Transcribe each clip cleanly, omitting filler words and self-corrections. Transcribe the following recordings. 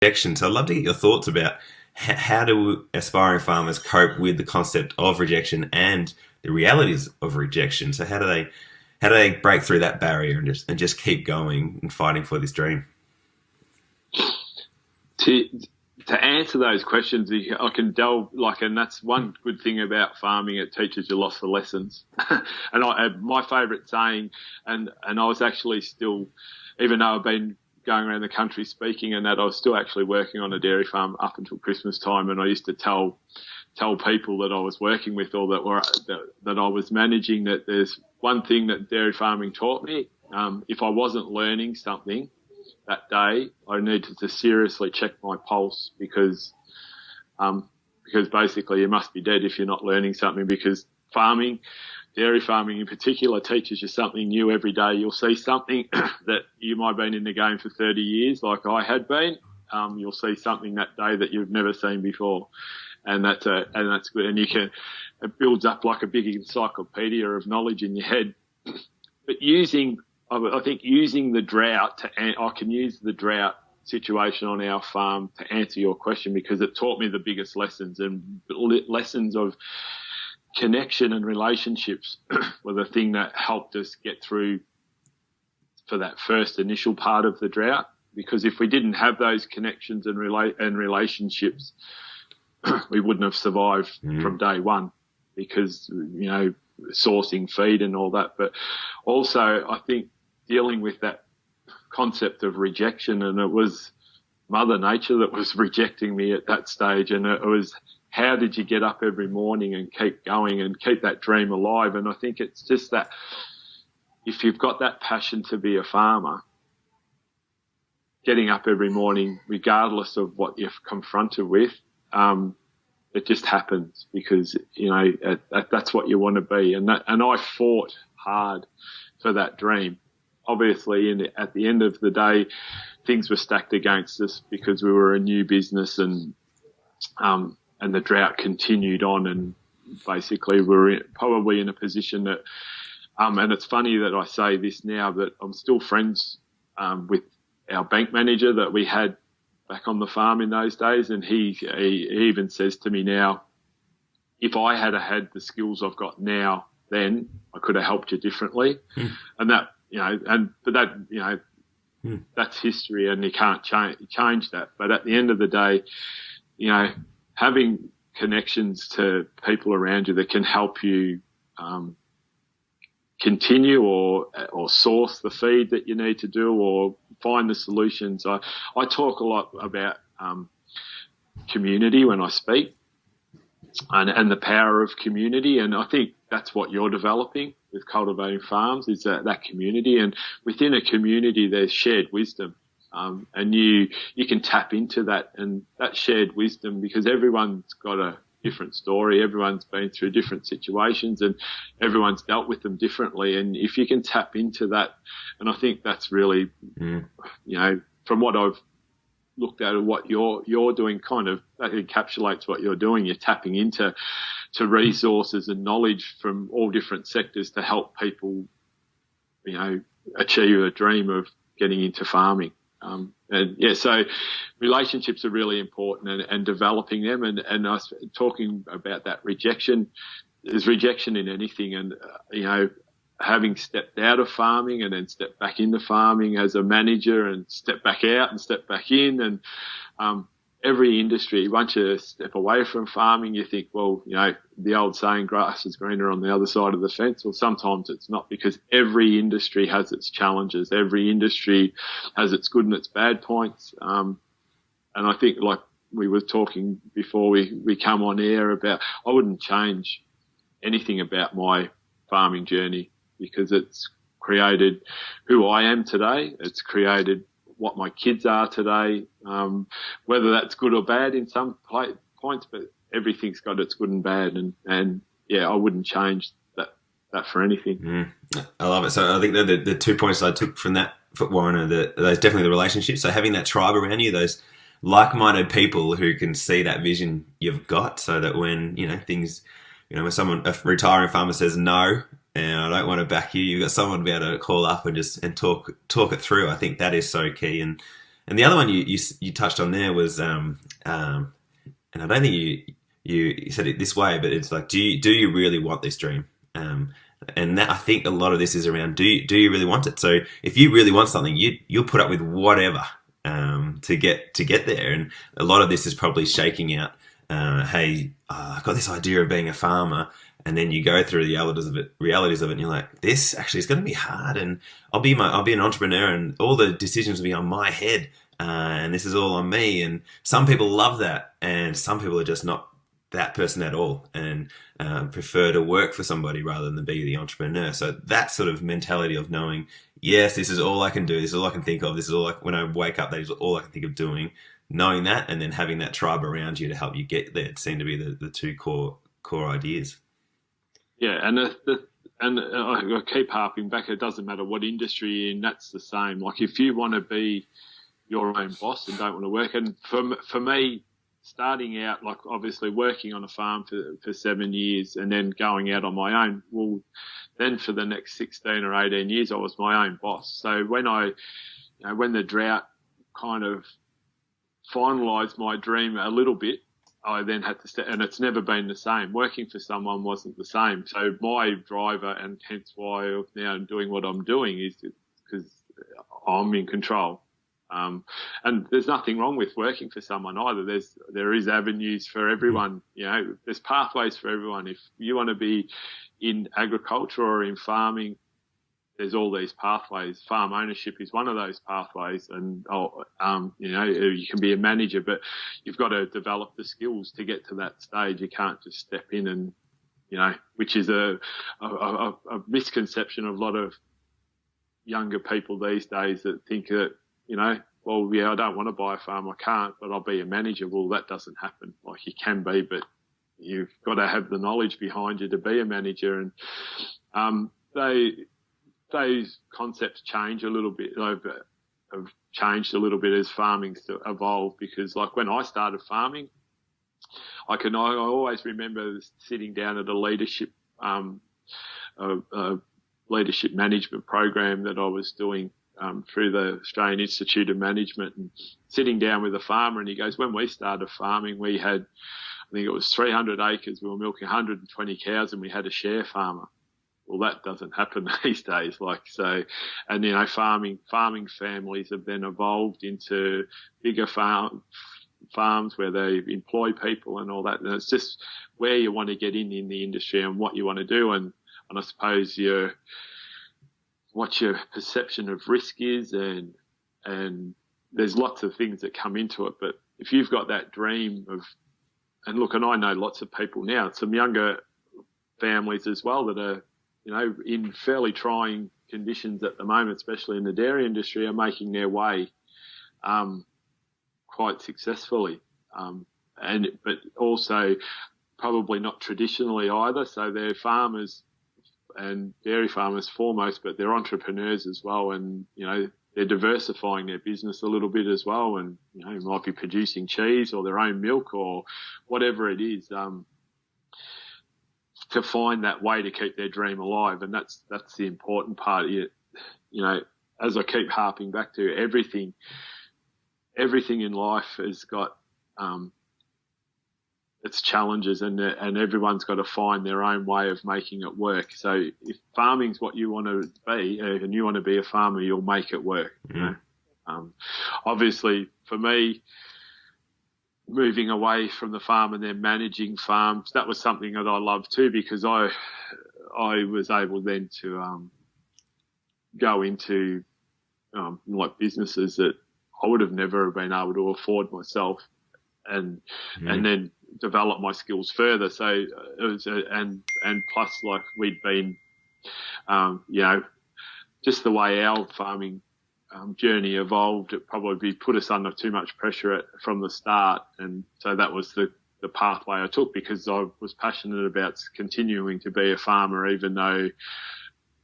rejection. So I'd love to get your thoughts about how do aspiring farmers cope with the concept of rejection and the realities of rejection. So how do they break through that barrier and just keep going and fighting for this dream? To answer those questions, I can delve and that's one good thing about farming. It teaches you lots of lessons. And my favourite saying, and I was actually still, even though I've been going around the country speaking and that, I was still actually working on a dairy farm up until Christmas time, and I used to tell people that I was working with or that I was managing that there's one thing that dairy farming taught me. If I wasn't learning something that day, I needed to seriously check my pulse because basically you must be dead if you're not learning something, because dairy farming in particular, teaches you something new every day. You'll see something that you might have been in the game for 30 years like I had been. You'll see something that day that you've never seen before. And that's good. And it builds up like a big encyclopedia of knowledge in your head. But I think using the drought I can use the drought situation on our farm to answer your question, because it taught me the biggest lessons, and lessons of connection and relationships were the thing that helped us get through for that first initial part of the drought. Because if we didn't have those connections and relationships, we wouldn't have survived from day one, because, sourcing feed and all that. But also I think dealing with that concept of rejection, and it was Mother Nature that was rejecting me at that stage, and it was, how did you get up every morning and keep going and keep that dream alive? And I think it's just that if you've got that passion to be a farmer, getting up every morning, regardless of what you're confronted with, it just happens, because, that's what you want to be. And I fought hard for that dream. Obviously, at the end of the day, things were stacked against us because we were a new business, and the drought continued on, and basically we're probably in a position that, and it's funny that I say this now, but I'm still friends with our bank manager that we had back on the farm in those days, and he even says to me now, if I had had the skills I've got now, then I could have helped you differently. And that, that's history, and you can't change that. But at the end of the day, having connections to people around you that can help you continue or source the feed that you need to do, or find the solutions. I talk a lot about community when I speak, and the power of community, and I think that's what you're developing with Cultivating Farms, is that community. And within a community there's shared wisdom, and you can tap into that and that shared wisdom, because everyone's got a different story, everyone's been through different situations, and everyone's dealt with them differently. And if you can tap into that, and I think that's really, from what I've looked at what you're doing, kind of that encapsulates what you're doing. You're tapping into resources and knowledge from all different sectors to help people, achieve a dream of getting into farming. So relationships are really important, and developing them. And I was talking about that rejection. There's rejection in anything, and having stepped out of farming and then stepped back into farming as a manager, and stepped back out and stepped back in, and every industry, once you step away from farming, you think, well, the old saying, grass is greener on the other side of the fence. Well, sometimes it's not, because every industry has its challenges. Every industry has its good and its bad points. And I think, like we were talking before we come on air about, I wouldn't change anything about my farming journey, because it's created who I am today. It's created what my kids are today, whether that's good or bad in some points, but everything's got its good and bad, and I wouldn't change that for anything. I love it. So I think the 2 points I took from that, Warren, are those definitely the relationships. So having that tribe around you, those like-minded people who can see that vision you've got, so that when things, when a retiring farmer says no, and I don't want to back you, you've got someone to be able to call up and talk it through. I think that is so key. And And the other one you touched on there was, and I don't think you said it this way, but it's like, do you really want this dream? And that, I think a lot of this is around, do you really want it? So if you really want something, you'll put up with whatever to get there. And a lot of this is probably shaking out. Hey, I've got this idea of being a farmer, and then you go through the realities of it, and you're like, this actually is going to be hard, and I'll be an entrepreneur, and all the decisions will be on my head, and this is all on me. And some people love that, and some people are just not that person at all, and prefer to work for somebody rather than be the entrepreneur. So that sort of mentality of knowing, yes, this is all I can do, this is all I can think of, this is all when I wake up, that is all I can think of doing. Knowing that, and then having that tribe around you to help you get there, seem to be the two core ideas. Yeah, and I keep harping back. It doesn't matter what industry you're in. That's the same. Like if you want to be your own boss and don't want to work, and for me, starting out, like obviously working on a farm for 7 years and then going out on my own. Well, then for the next 16 or 18 years, I was my own boss. So when when the drought kind of finalised my dream a little bit, I then had to and it's never been the same. Working for someone wasn't the same. So my driver, and hence why I'm now doing what I'm doing, is because I'm in control. And there's nothing wrong with working for someone either. There is avenues for everyone. There's pathways for everyone. If you want to be in agriculture or in farming, there's all these pathways. Farm ownership is one of those pathways, and you can be a manager, but you've got to develop the skills to get to that stage. You can't just step in and, which is a misconception of a lot of younger people these days that think that, I don't want to buy a farm, I can't, but I'll be a manager. Well, that doesn't happen. Like you can be, but you've got to have the knowledge behind you to be a manager. And those concepts change a little bit, have changed a little bit as farming's evolved, because like when I started farming, I always remember sitting down at a leadership leadership management program that I was doing through the Australian Institute of Management, and sitting down with a farmer, and he goes, when we started farming, we had, I think it was 300 acres, we were milking 120 cows, and we had a share farmer. Well, that doesn't happen these days. And farming families have then evolved into bigger farms where they employ people and all that. And it's just where you want to get in the industry and what you want to do. And I suppose what your perception of risk is, and there's lots of things that come into it. But if you've got that dream of, and look, and I know lots of people now, some younger families as well that are, in fairly trying conditions at the moment, especially in the dairy industry, are making their way quite successfully, but also probably not traditionally either. So they're farmers and dairy farmers foremost, but they're entrepreneurs as well, and they're diversifying their business a little bit as well, and might be producing cheese or their own milk or whatever it is. To find that way to keep their dream alive, and that's the important part. As I keep harping back to, everything in life has got its challenges, and everyone's got to find their own way of making it work. So if farming's what you want to be, and you want to be a farmer, you'll make it work. Obviously, for me, moving away from the farm and then managing farms, that was something that I loved too, because I was able then to go into businesses that I would have never been able to afford myself, and then develop my skills further. So it was and plus, like, we'd been just the way our farming journey evolved, it probably put us under too much pressure from the start, and so that was the pathway I took, because I was passionate about continuing to be a farmer, even though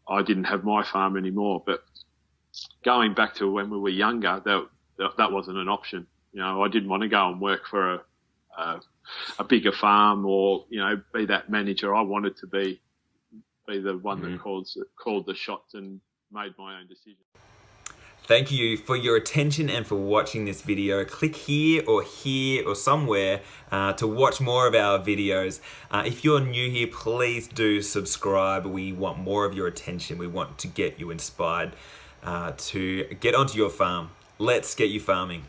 I didn't have my farm anymore. But going back to when we were younger, that wasn't an option. I didn't want to go and work for a bigger farm or be that manager. I wanted to be the one that called the shots and made my own decisions. Thank you for your attention and for watching this video. Click here or somewhere to watch more of our videos. If you're new here, please do subscribe. We want more of your attention. We want to get you inspired to get onto your farm. Let's get you farming.